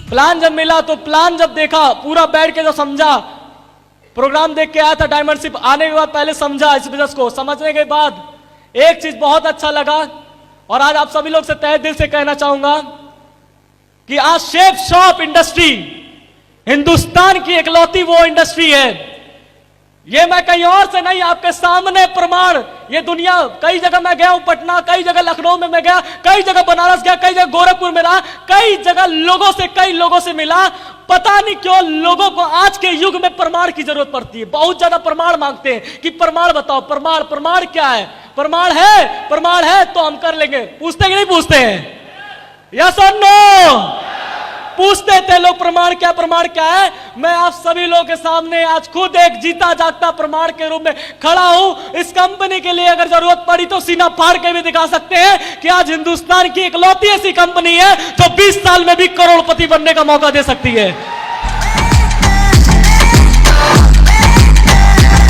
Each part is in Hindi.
प्लान जब मिला तो प्लान जब देखा, पूरा बैठ के जो समझा, प्रोग्राम देख के आया था डायमंडशिप, आने के बाद पहले समझा इस बिजनेस को, समझने के बाद एक चीज बहुत अच्छा लगा और आज आप सभी लोग से तहे दिल से कहना चाहूंगा कि आज शेफ शॉप इंडस्ट्री हिंदुस्तान की इकलौती वो इंडस्ट्री है, ये मैं कहीं और से नहीं, आपके सामने प्रमाण, ये दुनिया कई जगह मैं गया हूं, पटना, कई जगह लखनऊ में मैं गया, कई जगह बनारस गया, कई जगह गोरखपुर में रहा, कई जगह कई लोगों से मिला। पता नहीं क्यों लोगों को आज के युग में प्रमाण की जरूरत पड़ती है, बहुत ज्यादा प्रमाण मांगते हैं कि प्रमाण बताओ, प्रमाण, प्रमाण क्या है, प्रमाण है तो हम कर लेंगे। पूछते कि नहीं पूछते हैं? यस और नो? पूछते थे लोग प्रमाण क्या है। मैं आप सभी लोगों के सामने आज खुद एक जीता जागता प्रमाण के रूप में खड़ा हूं। इस कंपनी के लिए अगर जरूरत पड़ी तो सीना फाड़ के भी दिखा सकते हैं कि आज हिंदुस्तान की इकलौती ऐसी कंपनी है जो 20 साल में भी करोड़पति बनने का मौका दे सकती है।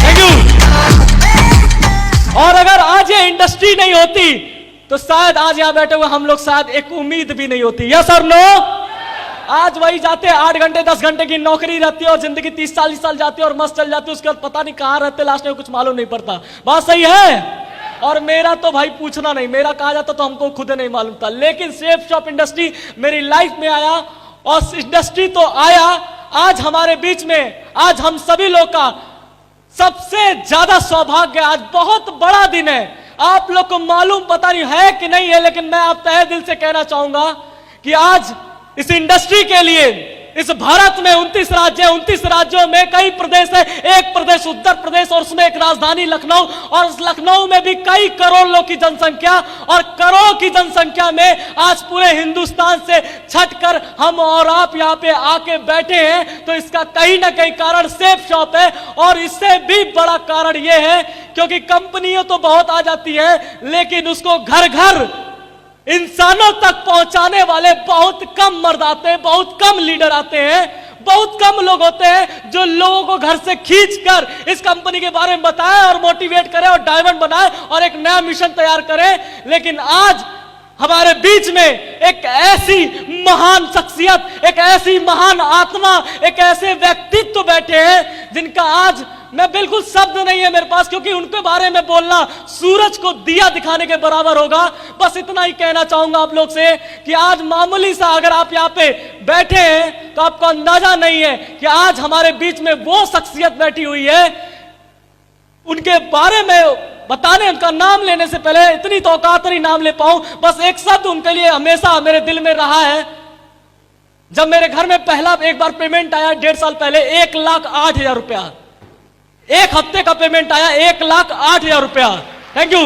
Thank you. और अगर आज ये इंडस्ट्री नहीं होती तो शायद आज यहां बैठे हुए हम लोग शायद एक उम्मीद भी नहीं होती। यस और नो? आज वही जाते 8 घंटे 10 घंटे की नौकरी रहती है और जिंदगी 30-40 साल जाती है और मस्त चल जाती है, उसके बाद पता नहीं कहां रहते, लास्ट में कुछ मालूम नहीं पड़ता। बात सही है? और मेरा तो भाई पूछना नहीं, मेरा कहा जाता तो हमको खुद नहीं मालूम था, लेकिन शेफ शॉप इंडस्ट्री मेरी लाइफ में आया और इंडस्ट्री तो आया आज हमारे बीच में, आज हम सभी लोग का सबसे ज्यादा सौभाग्य, आज बहुत बड़ा दिन है। आप लोग को मालूम पता नहीं है कि नहीं है, लेकिन मैं आप तहे दिल से कहना चाहूंगा कि आज इस इंडस्ट्री के लिए इस भारत में 29 राज्य है, 29 राज्यों में कई प्रदेश है, एक प्रदेश उत्तर प्रदेश और उसमें एक राजधानी लखनऊ, और उस लखनऊ में भी कई करोड़ लोग की जनसंख्या, और करोड़ों की जनसंख्या में आज पूरे हिंदुस्तान से छटकर हम और आप यहाँ पे आके बैठे हैं, तो इसका कहीं ना कहीं कारण शेफ शॉप है। और इससे भी बड़ा कारण यह है क्योंकि कंपनियां तो बहुत आ जाती है लेकिन उसको घर घर इंसानों तक पहुंचाने वाले बहुत कम मर्द आते हैं, बहुत कम लीडर आते हैं, बहुत कम लोग होते हैं जो लोगों को घर से खींचकर इस कंपनी के बारे में बताए और मोटिवेट करे और डायमंड बनाए और एक नया मिशन तैयार करे। लेकिन आज हमारे बीच में एक ऐसी महान शख्सियत, एक ऐसी महान आत्मा, एक ऐसे व्यक्तित्व बैठे हैं जिनका आज मैं बिल्कुल शब्द नहीं है मेरे पास, क्योंकि उनके बारे में बोलना सूरज को दिया दिखाने के बराबर होगा। बस इतना ही कहना चाहूंगा आप लोग से कि आज मामूली सा अगर आप यहाँ पे बैठे हैं तो आपको अंदाजा नहीं है कि आज हमारे बीच में वो शख्सियत बैठी हुई है। उनके बारे में बताने, उनका नाम लेने से पहले इतनी तो औकात नहीं नाम ले पाऊं, बस एक शब्द उनके लिए हमेशा मेरे दिल में रहा है। जब मेरे घर में पहला एक बार पेमेंट आया 1.5 साल पहले, 1,08,000 रुपया, एक हफ्ते का पेमेंट आया 1,08,000 रुपया। Thank you.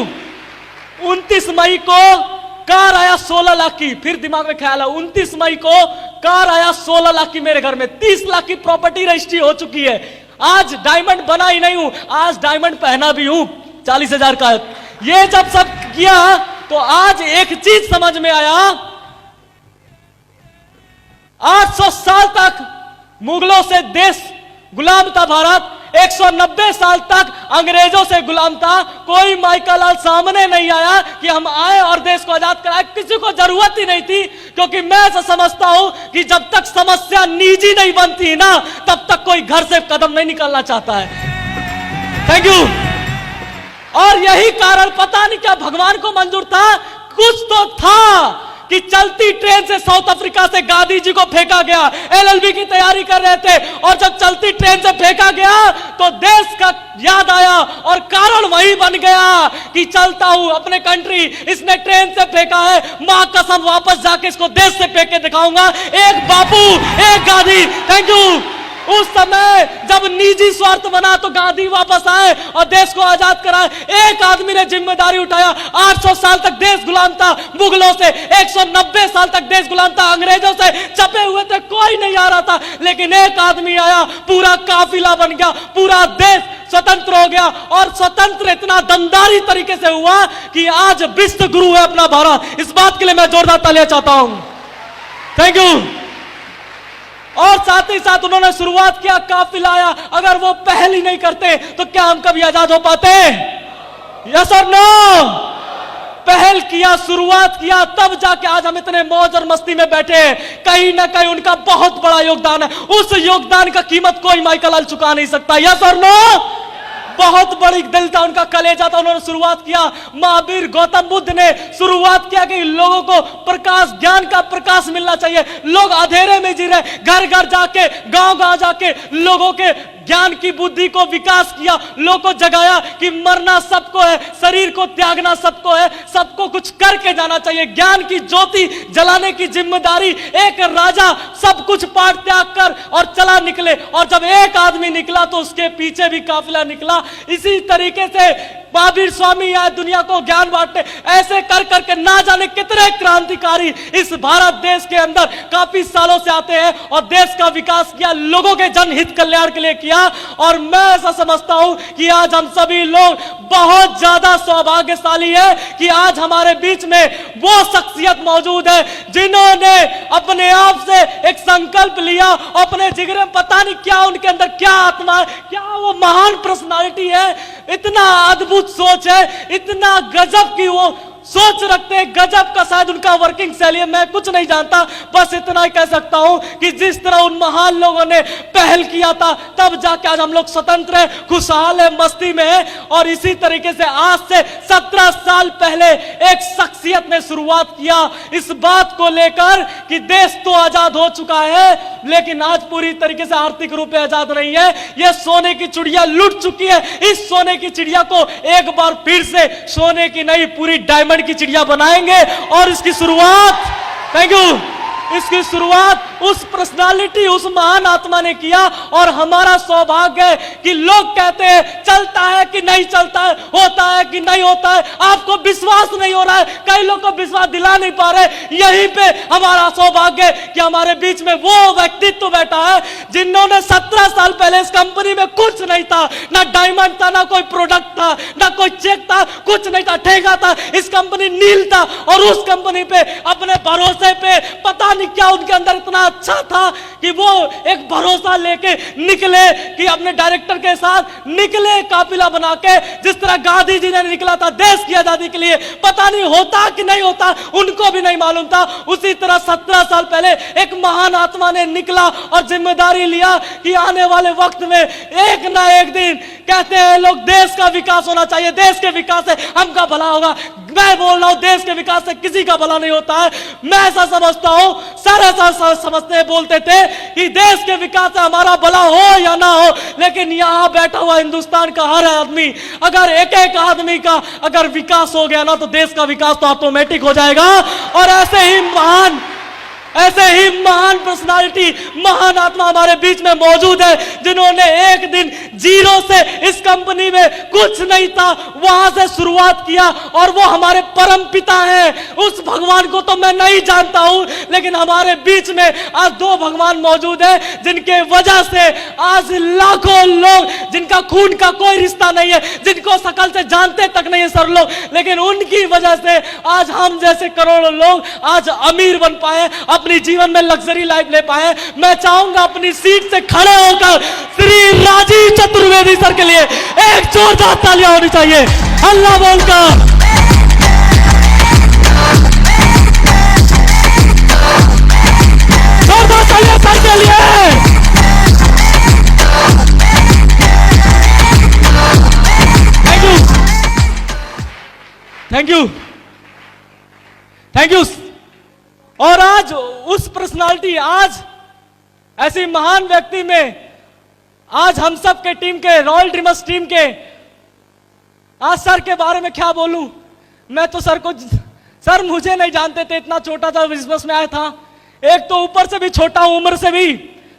29 मई को कार आया 16 लाख की, फिर दिमाग में ख्याल है 29 मई को कार आया 16 लाख की मेरे घर में, 30 लाख की प्रॉपर्टी रजिस्ट्री हो चुकी है। आज डायमंड बना ही नहीं हूं, आज डायमंड पहना भी हूं 40,000 का। ये जब सब किया तो आज एक चीज समझ में आया, 800 साल तक मुगलों से देश गुलाम था भारत, 190 साल तक अंग्रेजों से गुलाम था। कोई माइकल लाल सामने नहीं आया कि हम आए और देश को आजाद कराए, किसी को जरूरत ही नहीं थी, क्योंकि मैं ऐसा समझता हूं कि जब तक समस्या निजी नहीं बनती ना तब तक कोई घर से कदम नहीं निकालना चाहता है। Thank you. और यही कारण पता नहीं क्या भगवान को मंजूर था, कुछ तो था कि चलती ट्रेन से साउथ अफ्रीका से गांधी जी को फेंका गया, एलएलबी की तैयारी कर रहे थे, और जब चलती ट्रेन से फेंका गया तो देश का याद आया और कारण वही बन गया कि चलता हूं अपने कंट्री, इसने ट्रेन से फेंका है, मां कसम वापस जाके इसको देश से फेंक के दिखाऊंगा। एक बापू, एक गांधी। Thank you. उस समय जब निजी स्वार्थ बना तो गांधी वापस आए और देश को आजाद कराए। एक आदमी ने जिम्मेदारी उठाया। 800 साल तक देश गुलाम था मुगलों से, 190 साल तक देश गुलाम था अंग्रेजों से, चपे हुए थे, कोई नहीं आ रहा था, लेकिन एक आदमी आया, पूरा काफिला बन गया, पूरा देश स्वतंत्र हो गया। और स्वतंत्र इतना दमदारी तरीके से हुआ कि आज विश्व गुरु है अपना भारत। इस बात के लिए मैं जोरदार तालियां चाहता हूं। Thank you. और साथ ही साथ उन्होंने शुरुआत किया, काफिला आया। अगर वो पहल ही नहीं करते तो क्या हम कभी आजाद हो पाते? यस और नो? पहल किया, शुरुआत किया, तब जाके आज हम इतने मौज और मस्ती में बैठे हैं। कहीं ना कहीं उनका बहुत बड़ा योगदान है। उस योगदान का कीमत कोई माइकल हल चुका नहीं सकता। यस और नो? बहुत बड़ी दिल था उनका, कलेजा था। उन्होंने शुरुआत किया, महावीर गौतम बुद्ध ने शुरुआत किया कि लोगों को प्रकाश, ज्ञान का प्रकाश मिलना चाहिए। लोग अंधेरे में जी रहे, घर घर जाके, गांव गांव जाके लोगों के ज्ञान की बुद्धि को विकास किया, लोगों को जगाया कि मरना सबको है, शरीर को त्यागना सबको है, सबको कुछ करके जाना चाहिए। ज्ञान की ज्योति जलाने की जिम्मेदारी, एक राजा सब कुछ पाठ त्याग कर और चला निकले, और जब एक आदमी निकला तो उसके पीछे भी काफिला निकला। इसी तरीके से महावीर स्वामी आए दुनिया को ज्ञान बांटने। ऐसे कर करके ना जाने कितने क्रांतिकारी इस भारत देश के अंदर काफी सालों से आते हैं और देश का विकास किया, लोगों के जनहित कल्याण के लिए किया। और मैं ऐसा समझता हूं कि आज हम सभी लोग बहुत ज्यादा सौभाग्यशाली है कि आज हमारे बीच में वो शख्सियत मौजूद है जिन्होंने अपने आप से एक संकल्प लिया, अपने जिगर में पता नहीं क्या उनके अंदर क्या आत्मा है, क्या वो महान पर्सनालिटी है, इतना अद्भुत सोच है, इतना गजब की वो सोच रखते हैं, गजब का शायद उनका वर्किंग शैली है। मैं कुछ नहीं जानता, बस इतना ही कह सकता हूं कि जिस तरह उन महान लोगों ने पहल किया था, तब जाके आज हम लोग स्वतंत्र हैं, खुशहाल है, मस्ती में है। और इसी तरीके से आज से 17 साल पहले एक शख्सियत ने शुरुआत किया इस बात को लेकर कि देश तो आजाद हो चुका है, लेकिन आज पूरी तरीके से आर्थिक रूप से आजाद नहीं है। यह सोने की चिड़िया लुट चुकी है। इस सोने की चिड़िया को एक बार फिर से सोने की नहीं, पूरी डायमंड की चिड़िया बनाएंगे। और इसकी शुरुआत, थैंक यू, इसकी शुरुआत उस पर्सनालिटी, उस महान आत्मा ने किया। और हमारा सौभाग्य है कि लोग कहते हैं चलता है कि नहीं चलता है, होता है कि नहीं होता है, आपको विश्वास नहीं हो रहा है, कई लोग को विश्वास दिला नहीं पा रहे। यहीं पे हमारा सौभाग्य है कि हमारे बीच में वो व्यक्तित्व बैठा है जिन्होंने 17 साल पहले इस कंपनी में कुछ नहीं था, ना डायमंड था, ना कोई प्रोडक्ट था, ना कोई चेक था, कुछ नहीं था, ठेका था, इस कंपनी नील था। और उस कंपनी पे अपने भरोसे पे पता नहीं क्या उनके अंदर इतना अच्छा था कि वो एक भरोसा लेके निकले कि अपने डायरेक्टर के साथ निकले काफिला बना के, जिस तरह गांधी जी ने निकला था देश की आजादी के लिए। पता नहीं होता कि नहीं होता, उनको भी नहीं मालूम था। उसी तरह 17 साल पहले एक महान आत्मा ने निकला और जिम्मेदारी लिया कि आने वाले वक्त में एक ना एक दिन, कहते हैं लोग, देश का विकास होना चाहिए, देश के विकास से हमका भला होगा। मैं बोल रहा हूं देश के विकास से किसी का भला नहीं होता है। मैं ऐसा समझता हूं, सर ऐसा समझते बोलते थे कि देश के विकास से हमारा भला हो या ना हो, लेकिन यहां बैठा हुआ हिंदुस्तान का हर आदमी, अगर एक एक आदमी का अगर विकास हो गया ना, तो देश का विकास तो ऑटोमेटिक हो जाएगा। और ऐसे ही महान पर्सनालिटी, महान आत्मा हमारे बीच में मौजूद है जिन्होंने एक दिन जीरो से इस कंपनी में कुछ नहीं था, वहां से शुरुआत किया। और वो हमारे परम पिता हैं। उस भगवान को तो मैं नहीं जानता हूं, लेकिन हमारे बीच में आज दो भगवान मौजूद हैं जिनके वजह से आज लाखों लोग, जिनका खून का कोई रिश्ता नहीं है, जिनको शकल से जानते तक नहीं है सर लोग, लेकिन उनकी वजह से आज हम जैसे करोड़ों लोग आज अमीर बन पाए, अपनी जीवन में लग्जरी लाइफ ले पाए। मैं चाहूंगा अपनी सीट से खड़े होकर श्री राजीव चतुर्वेदी सर के लिए एक जोरदार तालियां होनी चाहिए, अल्लाह बोलकर। जोरदार तालियां सर के लिए। Thank you, thank you, thank you. और आज उस पर्सनालिटी, आज ऐसी महान व्यक्ति में, आज हम सब के टीम के, रॉयल ड्रीमर्स टीम के, आज सर के बारे में क्या बोलूं। मैं तो सर को, सर मुझे नहीं जानते थे, इतना छोटा था, बिजनेस में आया था। एक तो ऊपर से भी छोटा, उम्र से भी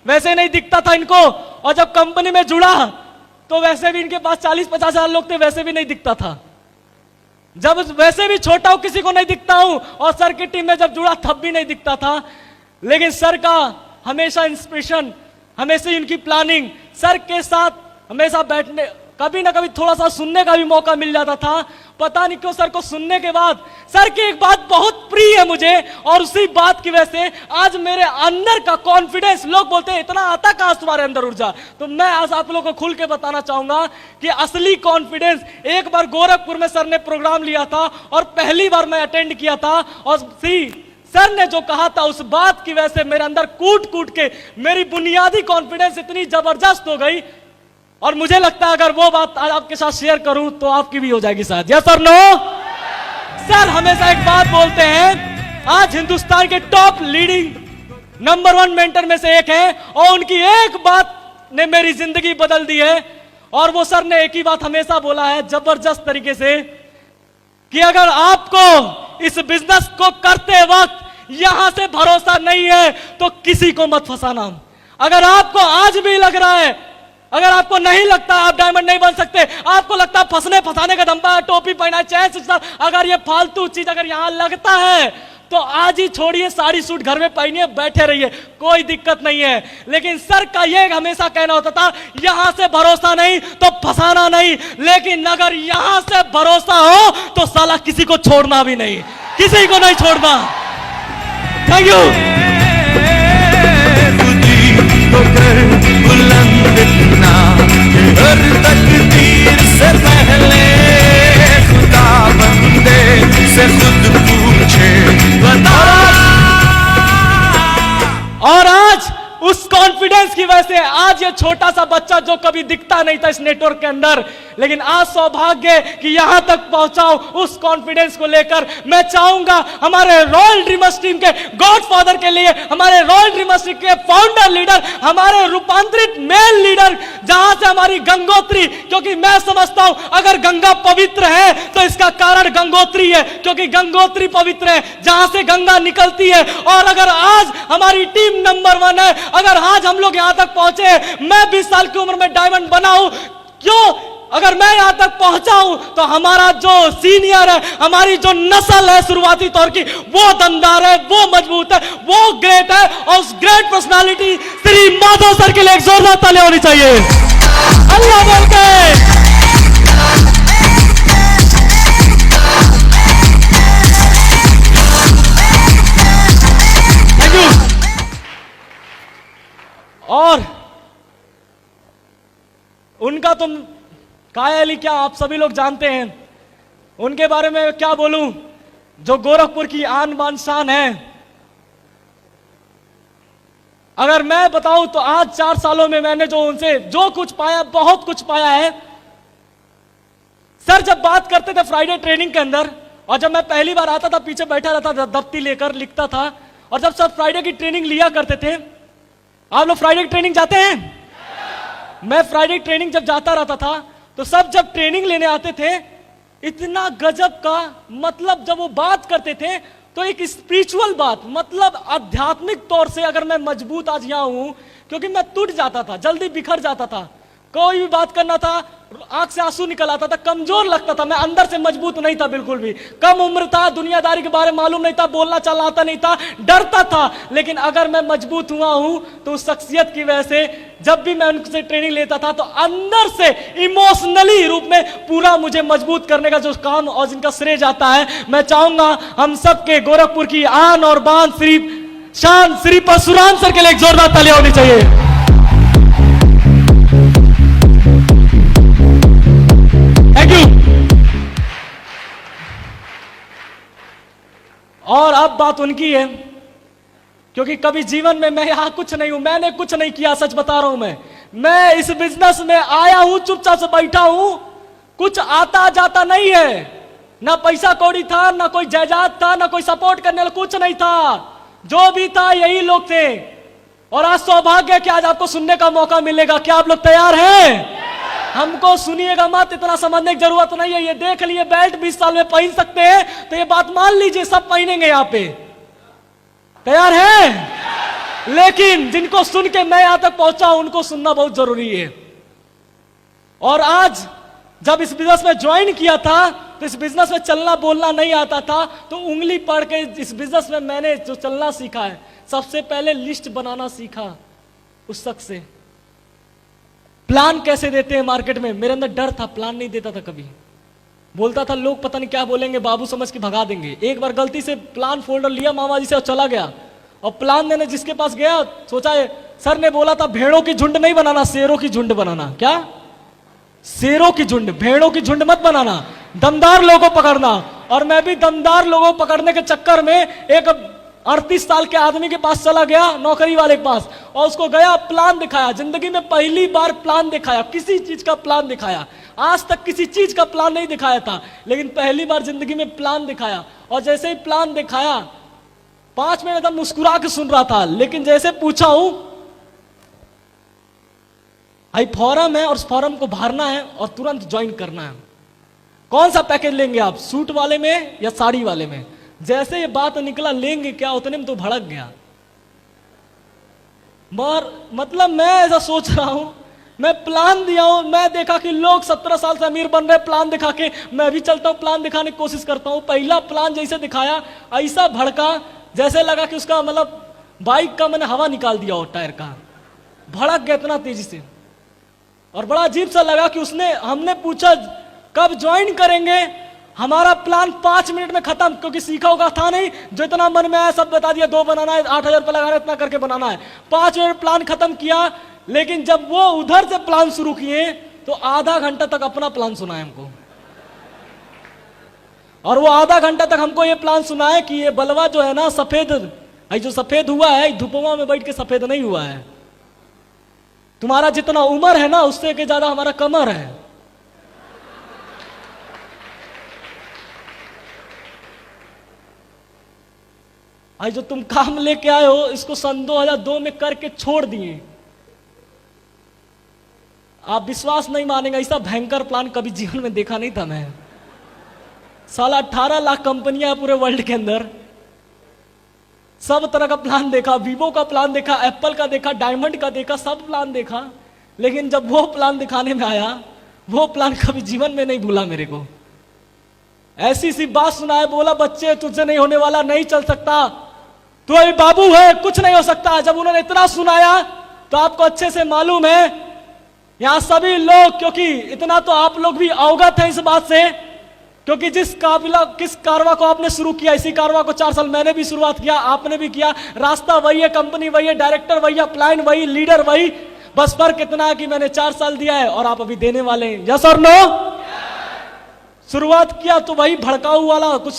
वैसे नहीं दिखता था इनको। और जब कंपनी में जुड़ा तो वैसे भी इनके पास 40-50 हजार लोग थे, वैसे भी नहीं दिखता था। जब वैसे भी छोटा हूं, किसी को नहीं दिखता हूं, और सर की टीम में जब जुड़ा तब भी नहीं दिखता था। लेकिन सर का हमेशा इंस्पिरेशन, हमेशा उनकी प्लानिंग, सर के साथ हमेशा बैठने, कभी ना कभी थोड़ा सा सुनने का भी मौका मिल जाता था। पता नहीं क्यों सर को सुनने के बाद, सर की एक बात बहुत प्रिय है है मुझे, और उसी बात की वजह से आज मेरे अंदर का कॉन्फिडेंस, लोग बोलते हैं इतना आता कहां तुम्हारे अंदर ऊर्जा, तो मैं आज आप लोगों को खुल के बताना चाहूंगा कि असली कॉन्फिडेंस, एक बार गोरखपुर में सर ने प्रोग्राम लिया था और पहली बार मैं अटेंड किया था, और सर ने जो कहा था उस बात की वजह से मेरे अंदर कूट कूट के मेरी बुनियादी कॉन्फिडेंस इतनी जबरदस्त हो गई, और मुझे लगता है अगर वो बात आज आपके साथ शेयर करूं तो आपकी भी हो जाएगी शायद। यस और नो? सर हमेशा एक बात बोलते हैं, आज हिंदुस्तान के टॉप लीडिंग नंबर 1 मेंटर में से एक है, और उनकी एक बात ने मेरी जिंदगी बदल दी है, और वो सर ने एक ही बात हमेशा बोला है जबरदस्त तरीके से कि अगर आपको इस बिजनेस को करते वक्त यहां से भरोसा नहीं है तो किसी को मत फंसाना। अगर आपको आज भी लग रहा है, अगर आपको नहीं लगता आप डायमंड नहीं बन सकते, आपको लगता है फंसने फंसाने का धंधा है, टोपी पहना है, चैन, अगर ये फालतू चीज अगर यहां लगता है तो आज ही छोड़िए, साड़ी सूट घर में पहनिए, बैठे रहिए, कोई दिक्कत नहीं है। लेकिन सर का ये हमेशा कहना होता था, यहां से भरोसा नहीं तो फंसाना नहीं, लेकिन अगर यहां से भरोसा हो तो साला किसी को छोड़ना भी नहीं, किसी को नहीं छोड़ना। Thank you. बुलंद इतना हर तकदीर से पहले खुदा बंदे से खुद पूछे बता। और आज उस कॉन्फिडेंस की वजह से आज ये छोटा सा बच्चा जो कभी दिखता नहीं था इस नेटवर्क के अंदर, लेकिन आज सौभाग्य कि यहां तक पहुंचाऊं, उस कॉन्फिडेंस को लेकर मैं चाहूंगा हमारे रॉयल ड्रीमर्स टीम के गॉडफादर के लिए, हमारे रॉयल ड्रीमर्स टीम के फाउंडर लीडर, हमारे रूपांतरित मेल लीडर, जहां से हमारी गंगोत्री, क्योंकि मैं समझता हूं अगर गंगा पवित्र है तो इसका कारण गंगोत्री है, क्योंकि गंगोत्री पवित्र है, जहां से गंगा निकलती है। और अगर आज हमारी टीम नंबर 1 है, अगर आज हम लोग यहां तक पहुंचे, मैं 20 साल की उम्र में डायमंड बना हूं, क्यों? अगर मैं यहां तक पहुंचा हूं तो हमारा जो सीनियर है, हमारी जो नस्ल है शुरुआती तौर की, वो दमदार है, वो मजबूत है, वो ग्रेट है, और उस great personality Shri Madhav sir के लिए एक जोरदार ताली होनी चाहिए। अल्लाह बोल के थैंक यू। और उनका तुम कायली क्या आप सभी लोग जानते हैं, उनके बारे में क्या बोलूं, जो गोरखपुर की आन बान शान है। अगर मैं बताऊं तो आज 4 सालों में मैंने जो उनसे जो कुछ पाया, बहुत कुछ पाया है। सर जब बात करते थे फ्राइडे ट्रेनिंग के अंदर, और जब मैं पहली बार आता था पीछे बैठा रहता था, दफ्ती लेकर लिखता था, और जब सर फ्राइडे की ट्रेनिंग लिया करते थे, आप लोग फ्राइडे की ट्रेनिंग जाते हैं? मैं फ्राइडे ट्रेनिंग जब जाता रहता था तो सब जब ट्रेनिंग लेने आते थे, इतना गजब का, मतलब जब वो बात करते थे तो एक स्पिरिचुअल बात, मतलब आध्यात्मिक तौर से अगर मैं मजबूत आज यहां हूं, क्योंकि मैं टूट जाता था, जल्दी बिखर जाता था, कोई भी बात करना था आंख से आंसू निकल आता था, कमजोर लगता था, मैं अंदर से मजबूत नहीं था बिल्कुल भी, कम उम्र था, दुनियादारी के बारे में मालूम नहीं था, बोलना चलना आता नहीं था, डरता था। लेकिन अगर मैं मजबूत हुआ हूं तो उस शख्सियत की वजह से जब भी मैं उनसे ट्रेनिंग लेता था तो अंदर से इमोशनली रूप में पूरा मुझे मजबूत करने का जो काम और जिनका श्रेय जाता है, मैं चाहूंगा हम सबके गोरखपुर की आन और बान श्री शान श्री परशुराम सर के लिए एक जोरदार तालियां होनी चाहिए। और अब बात उनकी है, क्योंकि कभी जीवन में मैं यहां कुछ नहीं हूं, मैंने कुछ नहीं किया, सच बता रहा हूं। मैं इस बिजनेस में आया हूं, चुपचाप से बैठा हूं, कुछ आता जाता नहीं है, ना पैसा कौड़ी था, ना कोई जायदाद था, ना कोई सपोर्ट करने वाला, कुछ नहीं था, जो भी था यही लोग थे। और आज सौभाग्य है कि आज आपको सुनने का मौका मिलेगा। क्या आप लोग तैयार हैं? हमको सुनिएगा मत, इतना समझने की जरूरत नहीं है। ये देख लिए बेल्ट 20 साल में पहन सकते हैं तो ये बात मान लीजिए सब पहनेंगे यहां पे। तैयार हैं? लेकिन जिनको सुन के मैं यहां तक पहुंचा हूं उनको सुनना बहुत जरूरी है। और आज जब इस बिजनेस में ज्वाइन किया था तो इस बिजनेस में चलना बोलना नहीं आता था, तो उंगली पढ़ के इस बिजनेस में मैंने जो चलना सीखा है, सबसे पहले लिस्ट बनाना सीखा उस शख्स से। प्लान कैसे देते हैं मार्केट में, मेरे अंदर डर था, प्लान नहीं देता था कभी। बोलता था लोग पता नहीं क्या बोलेंगे, बाबू समझ के भगा देंगे। एक बार गलती से प्लान फोल्डर लिया मामा जी से और चला गया, और प्लान देने जिसके पास गया सोचा है सर ने बोला था भेड़ों की झुंड नहीं बनाना, शेरों की झुंड बनाना। क्या? शेरों की झुंड, भेड़ों की झुंड मत बनाना, दमदार लोगों को पकड़ना। और मैं भी दमदार लोगों को पकड़ने के चक्कर में एक 38 साल के आदमी के पास चला गया, नौकरी वाले के पास, और उसको गया प्लान दिखाया। जिंदगी में पहली बार प्लान दिखाया, किसी चीज का प्लान दिखाया। आज तक किसी चीज का प्लान नहीं दिखाया था, लेकिन पहली बार जिंदगी में प्लान दिखाया। और जैसे ही प्लान दिखाया 5 मिनट एकदम मुस्कुरा के सुन रहा था, लेकिन जैसे पूछा हूं भाई फॉर्म है और उस फॉर्म को भरना है और तुरंत ज्वाइन करना है, कौन सा पैकेज लेंगे आप, सूट वाले में या साड़ी वाले में? जैसे ये बात निकला लेंगे क्या, उतने में तो भड़क गया। मतलब मैं ऐसा सोच रहा हूं, मैं प्लान दिया हूं, मैं देखा कि लोग 17 साल से अमीर बन रहे प्लान दिखा के, मैं भी चलता हूं प्लान दिखाने की कोशिश करता हूं। पहला प्लान जैसे दिखाया ऐसा भड़का, जैसे लगा कि उसका मतलब बाइक का मैंने हवा निकाल दिया हो, टायर का भड़क गया इतना तेजी से। और बड़ा अजीब सा लगा कि हमने पूछा कब ज्वाइन करेंगे, हमारा प्लान 5 मिनट में खत्म, क्योंकि सीखा होगा था नहीं, जो इतना मन में आया सब बता दिया, 2 बनाना है, 8,000 रुपये लगाना है, इतना करके बनाना है। 5 मिनट प्लान खत्म किया, लेकिन जब वो उधर से प्लान शुरू किए तो आधा घंटा तक अपना प्लान सुनाए हमको। और वो आधा घंटा तक हमको ये प्लान सुनाए कि ये बलवा जो है ना सफेद, जो सफेद हुआ है धुपवा में बैठ के सफेद नहीं हुआ है, तुम्हारा जितना उम्र है ना उससे के ज्यादा हमारा कमर है। आज जो तुम काम लेके आए हो इसको सन 2002 में करके छोड़ दिए। आप विश्वास नहीं मानेंगे, ऐसा भयंकर प्लान कभी जीवन में देखा नहीं था मैं। साला 18 लाख कंपनियां हैं पूरे वर्ल्ड के अंदर, सब तरह का प्लान देखा, वीवो का प्लान देखा, एप्पल का देखा, डायमंड का देखा, सब प्लान देखा, लेकिन जब वो प्लान दिखाने में आया, वो प्लान कभी जीवन में नहीं भूला मेरे को। ऐसी सी बात सुनाए, बोला बच्चे तुझसे नहीं होने वाला, नहीं चल सकता, तू अभी बाबू है, कुछ नहीं हो सकता। जब उन्होंने इतना सुनाया तो आपको अच्छे से मालूम है यहां सभी लोग, क्योंकि इतना तो आप लोग भी अवगत हैं इस बात से, क्योंकि किस कारवा को आपने शुरू किया, इसी कारवा को 4 साल मैंने भी शुरुआत किया, आपने भी किया। रास्ता वही है, कंपनी वही है, डायरेक्टर वही है, प्लान वही, लीडर वही, बस फर्क इतना है कि मैंने 4 साल दिया है और आप अभी देने वाले हैं। यस और नो? शुरुआत किया तो वही भड़काऊ वाला कुछ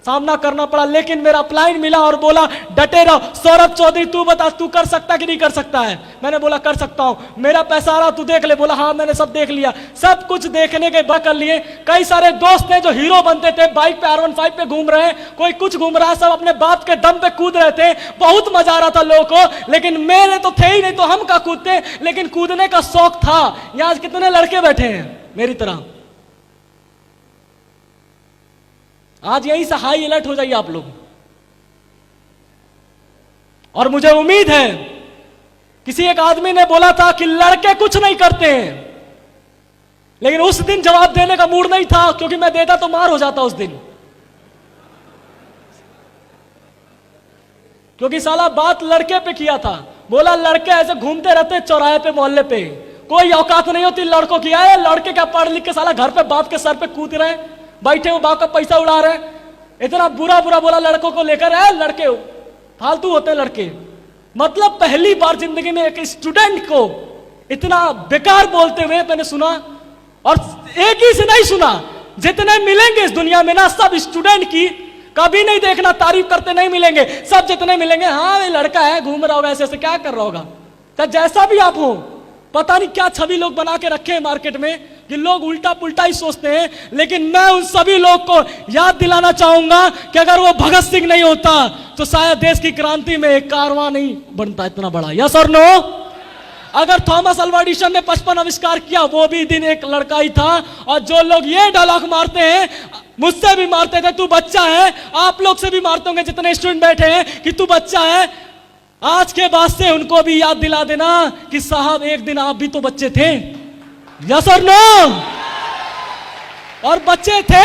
सामना करना पड़ा, लेकिन मेरा प्लान मिला और बोला डटे रहो। सौरभ चौधरी तू बता, तू कर सकता कि नहीं कर सकता है? मैंने बोला कर सकता हूं, मेरा पैसा आ रहा तू देख ले। बोला हाँ मैंने सब देख लिया। सब कुछ देखने के बाद कर लिए। कई सारे दोस्त हैं जो हीरो बनते थे, बाइक पे R15 पे घूम रहे हैं, कोई कुछ घूम रहा है, सब अपने बाप के दम पे कूद रहे थे, बहुत मजा आ रहा था लोगों को, लेकिन मेरे तो थे ही नहीं, तो हम का कूदते, लेकिन कूदने का शौक था। यहां कितने लड़के बैठे हैं मेरी तरह, आज यहीं से हाई अलर्ट हो जाइए आप लोग। और मुझे उम्मीद है, किसी एक आदमी ने बोला था कि लड़के कुछ नहीं करते हैं, लेकिन उस दिन जवाब देने का मूड नहीं था, क्योंकि मैं देता तो मार हो जाता उस दिन, क्योंकि साला बात लड़के पे किया था। बोला लड़के ऐसे घूमते रहते चौराहे पे, मोहल्ले पे, कोई औकात नहीं होती लड़कों की। आए लड़के क्या पढ़ लिख के साला घर पे बाप के सर पे कूद रहे, बैठे हो बाप का पैसा उड़ा रहे, इतना बुरा बुरा बोला लड़कों को लेकर। है लड़के फालतू होते हैं लड़के। मतलब पहली बार जिंदगी में एक स्टूडेंट को इतना बेकार बोलते हुए मैंने सुना, और एक ही से नहीं सुना, जितने मिलेंगे इस दुनिया में ना, सब स्टूडेंट की कभी नहीं देखना तारीफ करते नहीं मिलेंगे। सब जितने मिलेंगे हाँ ये लड़का है घूम रहा होगा, ऐसे ऐसे क्या कर रहा होगा। तो जैसा भी आप हो, पता नहीं क्या छवि लोग बना के रखे हैं मार्केट में कि लोग उल्टा पुल्टा ही सोचते हैं, लेकिन मैं उन सभी लोग को याद दिलाना चाहूंगा कि अगर वो भगत सिंह नहीं होता तो शायद देश की क्रांति में एक कारवां नहीं बनता इतना बड़ा। यस और नो? अगर थॉमस अल्वा एडिसन ने 55 आविष्कार किया, वो भी दिन एक लड़का ही था। और जो लोग ये डायलॉग मारते हैं, मुझसे भी मारते थे तू बच्चा है, आप लोग से भी मारते होंगे जितने स्टूडेंट बैठे हैं कि तू बच्चा है, आज के बाद से उनको भी याद दिला देना कि साहब एक दिन आप भी तो बच्चे थे। यस और नो? और बच्चे थे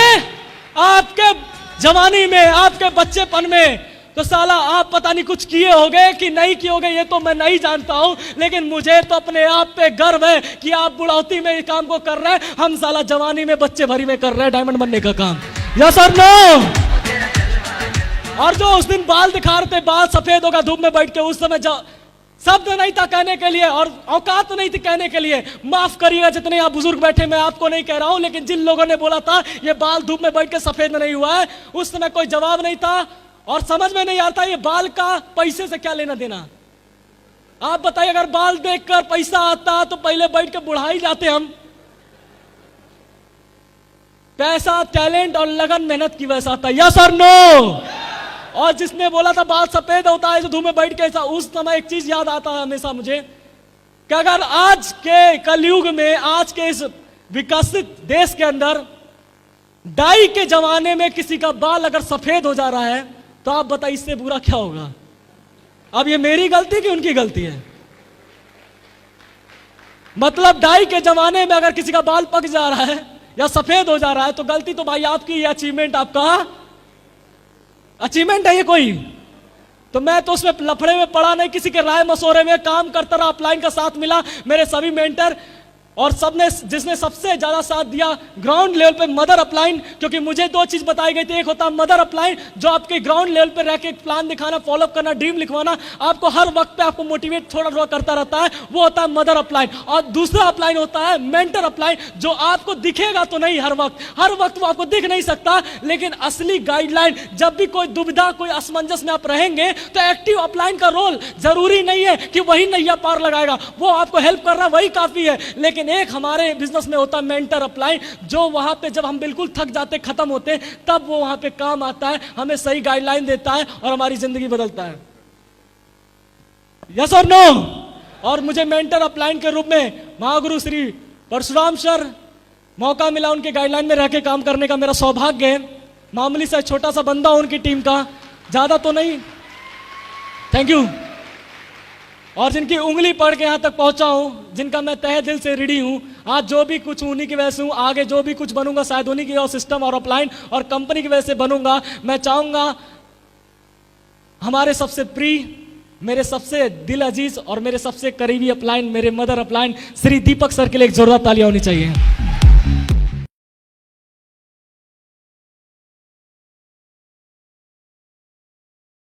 आपके जवानी में, आपके बच्चेपन में, तो साला आप पता नहीं कुछ किए होगे कि नहीं किए होगे, ये तो मैं नहीं जानता हूं, लेकिन मुझे तो अपने आप पे गर्व है कि आप बुढ़ौती में इस काम को कर रहे हैं, हम साला जवानी में बच्चे भरी में कर रहे हैं डायमंड बनने का काम। यस और नो? और जो उस दिन बाल दिखा रहे थे, बाल सफेद होगा धूप में बैठ के, उस समय शब्द नहीं था कहने के लिए और औकात नहीं थी कहने के लिए। माफ करिएगा जितने आप बुजुर्ग बैठे, मैं आपको नहीं कह रहा हूं, लेकिन जिन लोगों ने बोला था ये बाल धूप में बैठ के सफेद नहीं हुआ है, उस समय कोई जवाब नहीं था और समझ में नहीं आता ये बाल का पैसे से क्या लेना देना। आप बताइए, अगर बाल देखकर पैसा आता तो पहले बैठ के बुढ़ा ही जाते हम। पैसा टैलेंट और लगन मेहनत की वजह से आता है। यस और नो? और जिसने बोला था बाल सफेद होता है धूप में बैठ के, ऐसा उस समय एक चीज याद आता है हमेशा मुझे कि अगर आज के कलयुग में, आज के इस विकसित देश के अंदर डाई के जमाने में किसी का बाल अगर सफेद हो जा रहा है तो आप बताइए इससे बुरा क्या होगा। अब ये मेरी गलती कि उनकी गलती है? मतलब डाई के जमाने में अगर किसी का बाल पक जा रहा है या सफेद हो जा रहा है तो गलती तो भाई आपकी, ये अचीवमेंट आपका अचीवमेंट है ये कोई। तो मैं तो उसमें लफड़े में पड़ा नहीं, किसी के राय मशवरे में काम करता रहा, अपलाइन का साथ मिला, मेरे सभी मेंटर और सबने, जिसने सबसे ज्यादा साथ दिया ग्राउंड लेवल पे मदर अपलाइन, क्योंकि मुझे दो चीज बताई गई थी। एक होता है मदर अपलाइन जो आपके ग्राउंड लेवल पे रह के प्लान दिखाना, फॉलो करना, ड्रीम लिखवाना, आपको हर वक्त पे आपको मोटिवेट थोड़ा थोड़ा करता रहता है, वो होता है मदर अपलाइन। और दूसरा अपलाइन होता है मेंटर अपलाइन, जो आपको दिखेगा तो नहीं, हर वक्त वो आपको दिख नहीं सकता, लेकिन असली गाइडलाइन, जब भी कोई दुविधा, कोई असमंजस में आप रहेंगे तो एक्टिव अपलाइन का रोल जरूरी नहीं है कि वही नैया पार लगाएगा, वो आपको हेल्प कर रहा है वही काफी है। लेकिन एक हमारे बिजनेस में होता है मेंटर अपलाइन, जो वहां पे जब हम बिल्कुल थक जाते, खत्म होते, तब वो वहां पे काम आता है, हमें सही गाइडलाइन देता है और हमारी जिंदगी बदलता है। यस और नो? और मुझे मेंटर अपलाइन के रूप में महागुरु श्री परशुराम सर, मौका मिला उनके गाइडलाइन में रह के काम करने का, मेरा सौभाग्य है। मामूली सा छोटा सा बंदा हूं उनकी टीम का, ज्यादा तो नहीं, थैंक यू। और जिनकी उंगली पढ़ के यहां तक पहुंचा हूं, जिनका मैं तहे दिल से ऋणी हूं, आज जो भी कुछ उन्हीं की वजह से हूं, आगे जो भी कुछ बनूंगा शायद उन्हीं की और सिस्टम और अपलाइन और कंपनी की वजह से बनूंगा। मैं चाहूंगा हमारे सबसे प्रिय, मेरे सबसे दिल अजीज और मेरे सबसे करीबी अपलाइन, मेरे mother upline Shri Deepak sir के लिए एक जोरदार तालियां होनी चाहिए।